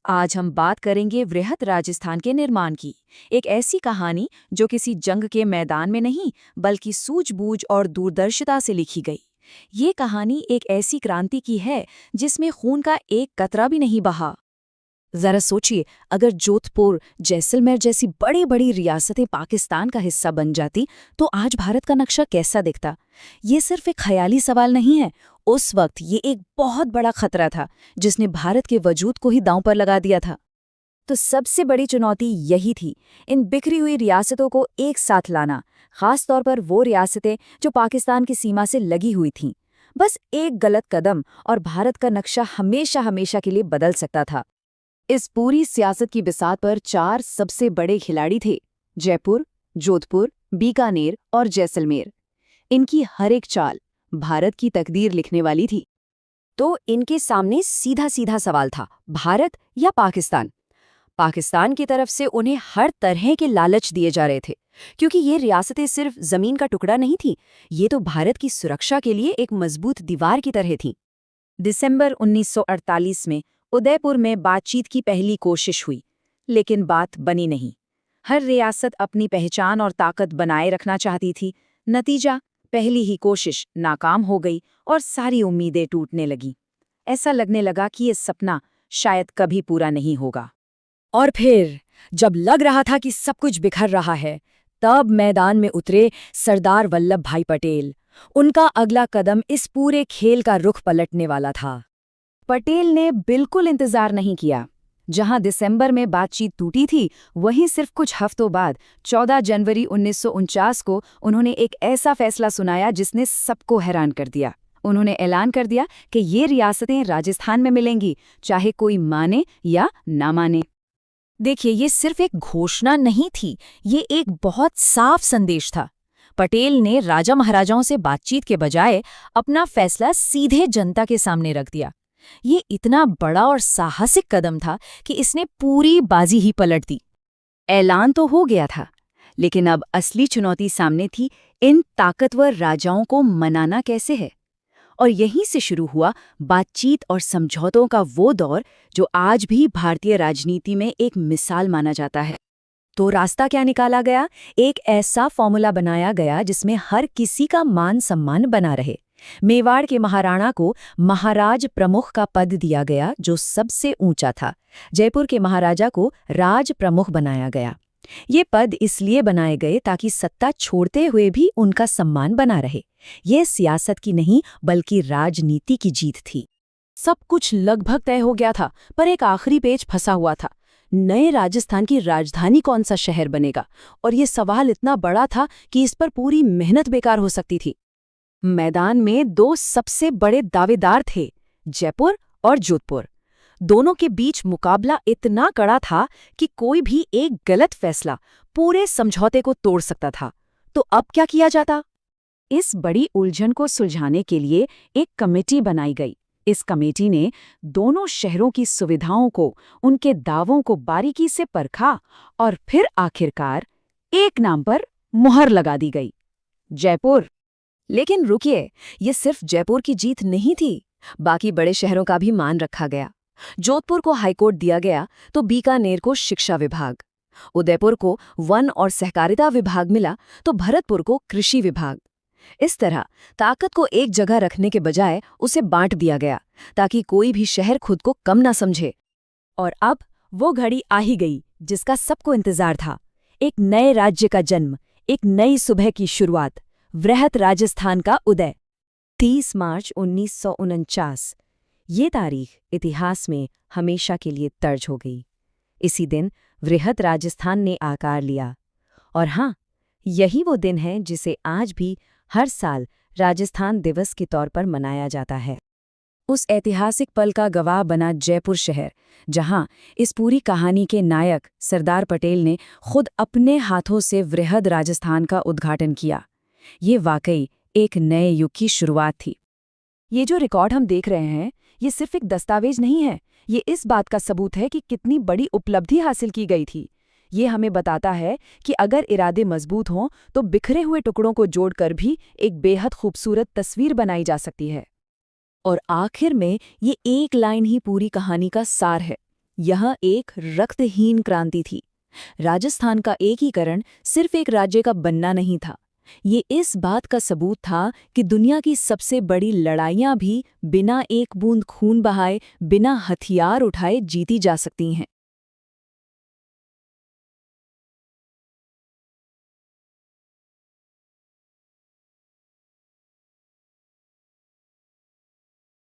आज हम बात करेंगे वृहत राजस्थान के निर्माण की। एक ऐसी कहानी जो किसी जंग के मैदान में नहीं बल्कि सूझबूझ और दूरदर्शिता से लिखी गई। ये कहानी एक ऐसी क्रांति की है जिसमें खून का एक कतरा भी नहीं बहा। जरा सोचिए, अगर जोधपुर, जैसलमेर जैसी बड़ी बड़ी रियासतें पाकिस्तान का हिस्सा बन जाती तो आज भारत का नक्शा कैसा दिखता। ये सिर्फ एक ख्याली सवाल नहीं है, उस वक्त ये एक बहुत बड़ा खतरा था जिसने भारत के वजूद को ही दांव पर लगा दिया था। तो सबसे बड़ी चुनौती यही थी, इन बिखरी हुई रियासतों को एक साथ लाना, खास तौर पर वो रियासतें जो पाकिस्तान की सीमा से लगी हुई थीं। बस एक गलत कदम और भारत का नक्शा हमेशा हमेशा के लिए बदल सकता था। इस पूरी सियासत की बिसात पर चार सबसे बड़े खिलाड़ी थे: जयपुर, जोधपुर, बीकानेर और जैसलमेर। इनकी हर एक चाल भारत की तकदीर लिखने वाली थी। तो इनके सामने सीधा सीधा सवाल था, भारत या पाकिस्तान। पाकिस्तान की तरफ से उन्हें हर तरह के लालच दिए जा रहे थे, क्योंकि ये रियासतें सिर्फ जमीन का टुकड़ा नहीं थीं, ये तो भारत की सुरक्षा के लिए एक मजबूत दीवार की तरह थीं। दिसंबर 1948 में उदयपुर में बातचीत की पहली कोशिश हुई, लेकिन बात बनी नहीं। हर रियासत अपनी पहचान और ताकत बनाए रखना चाहती थी। नतीजा, पहली ही कोशिश नाकाम हो गई और सारी उम्मीदें टूटने लगीं। ऐसा लगने लगा कि ये सपना शायद कभी पूरा नहीं होगा। और फिर जब लग रहा था कि सब कुछ बिखर रहा है, तब मैदान में उतरे सरदार वल्लभ भाई पटेल। उनका अगला कदम इस पूरे खेल का रुख पलटने वाला था। पटेल ने बिल्कुल इंतजार नहीं किया। जहां दिसंबर में बातचीत टूटी थी, वहीं सिर्फ कुछ हफ्तों बाद 14 जनवरी 1949 को उन्होंने एक ऐसा फैसला सुनाया जिसने सबको हैरान कर दिया। उन्होंने ऐलान कर दिया कि ये रियासतें राजस्थान में मिलेंगी, चाहे कोई माने या ना माने। देखिए, ये सिर्फ एक घोषणा नहीं थी, ये एक बहुत साफ संदेश था। पटेल ने राजा महाराजाओं से बातचीत के बजाय अपना फैसला सीधे जनता के सामने रख दिया। ये इतना बड़ा और साहसिक कदम था कि इसने पूरी बाजी ही पलट दी। ऐलान तो हो गया था, लेकिन अब असली चुनौती सामने थी, इन ताकतवर राजाओं को मनाना कैसे है। और यहीं से शुरू हुआ बातचीत और समझौतों का वो दौर जो आज भी भारतीय राजनीति में एक मिसाल माना जाता है। तो रास्ता क्या निकाला गया? एक ऐसा फॉर्मूला बनाया गया जिसमें हर किसी का मान सम्मान बना रहे। मेवाड़ के महाराणा को महाराज प्रमुख का पद दिया गया, जो सबसे ऊंचा था। जयपुर के महाराजा को राज प्रमुख बनाया गया। ये पद इसलिए बनाए गए ताकि सत्ता छोड़ते हुए भी उनका सम्मान बना रहे। ये सियासत की नहीं बल्कि राजनीति की जीत थी। सब कुछ लगभग तय हो गया था, पर एक आखिरी पेच फंसा हुआ था। नए राजस्थान की राजधानी कौन सा शहर बनेगा? और ये सवाल इतना बड़ा था कि इस पर पूरी मेहनत बेकार हो सकती थी। मैदान में दो सबसे बड़े दावेदार थे, जयपुर और जोधपुर। दोनों के बीच मुकाबला इतना कड़ा था कि कोई भी एक गलत फैसला पूरे समझौते को तोड़ सकता था। तो अब क्या किया जाता? इस बड़ी उलझन को सुलझाने के लिए एक कमेटी बनाई गई। इस कमेटी ने दोनों शहरों की सुविधाओं को, उनके दावों को बारीकी से परखा और फिर आखिरकार एक नाम पर मुहर लगा दी गई, जयपुर। लेकिन रुकिए, ये सिर्फ जयपुर की जीत नहीं थी, बाकी बड़े शहरों का भी मान रखा गया। जोधपुर को हाईकोर्ट दिया गया तो बीकानेर को शिक्षा विभाग, उदयपुर को वन और सहकारिता विभाग मिला तो भरतपुर को कृषि विभाग। इस तरह ताकत को एक जगह रखने के बजाय उसे बांट दिया गया, ताकि कोई भी शहर खुद को कम ना समझे। और अब वो घड़ी आ ही गई जिसका सबको इंतजार था। एक नए राज्य का जन्म, एक नई सुबह की शुरुआत, वृहत राजस्थान का उदय। 30 मार्च 1949। ये तारीख इतिहास में हमेशा के लिए दर्ज हो गई। इसी दिन वृहत राजस्थान ने आकार लिया। और हाँ, यही वो दिन है जिसे आज भी हर साल राजस्थान दिवस के तौर पर मनाया जाता है। उस ऐतिहासिक पल का गवाह बना जयपुर शहर, जहां इस पूरी कहानी के नायक सरदार पटेल ने खुद अपने हाथों से वृहद राजस्थान का उद्घाटन किया। ये वाकई एक नए युग की शुरुआत थी। ये जो रिकॉर्ड हम देख रहे हैं, ये सिर्फ एक दस्तावेज नहीं है, ये इस बात का सबूत है कि कितनी बड़ी उपलब्धि हासिल की गई थी। ये हमें बताता है कि अगर इरादे मजबूत हों तो बिखरे हुए टुकड़ों को जोड़कर भी एक बेहद खूबसूरत तस्वीर बनाई जा सकती है। और आखिर में ये एक लाइन ही पूरी कहानी का सार है। यह एक रक्तहीन क्रांति थी। राजस्थान का एकीकरण सिर्फ एक राज्य का बनना नहीं था, ये इस बात का सबूत था कि दुनिया की सबसे बड़ी लड़ाइयाँ भी बिना एक बूंद खून बहाए, बिना हथियार उठाए जीती जा सकती हैं।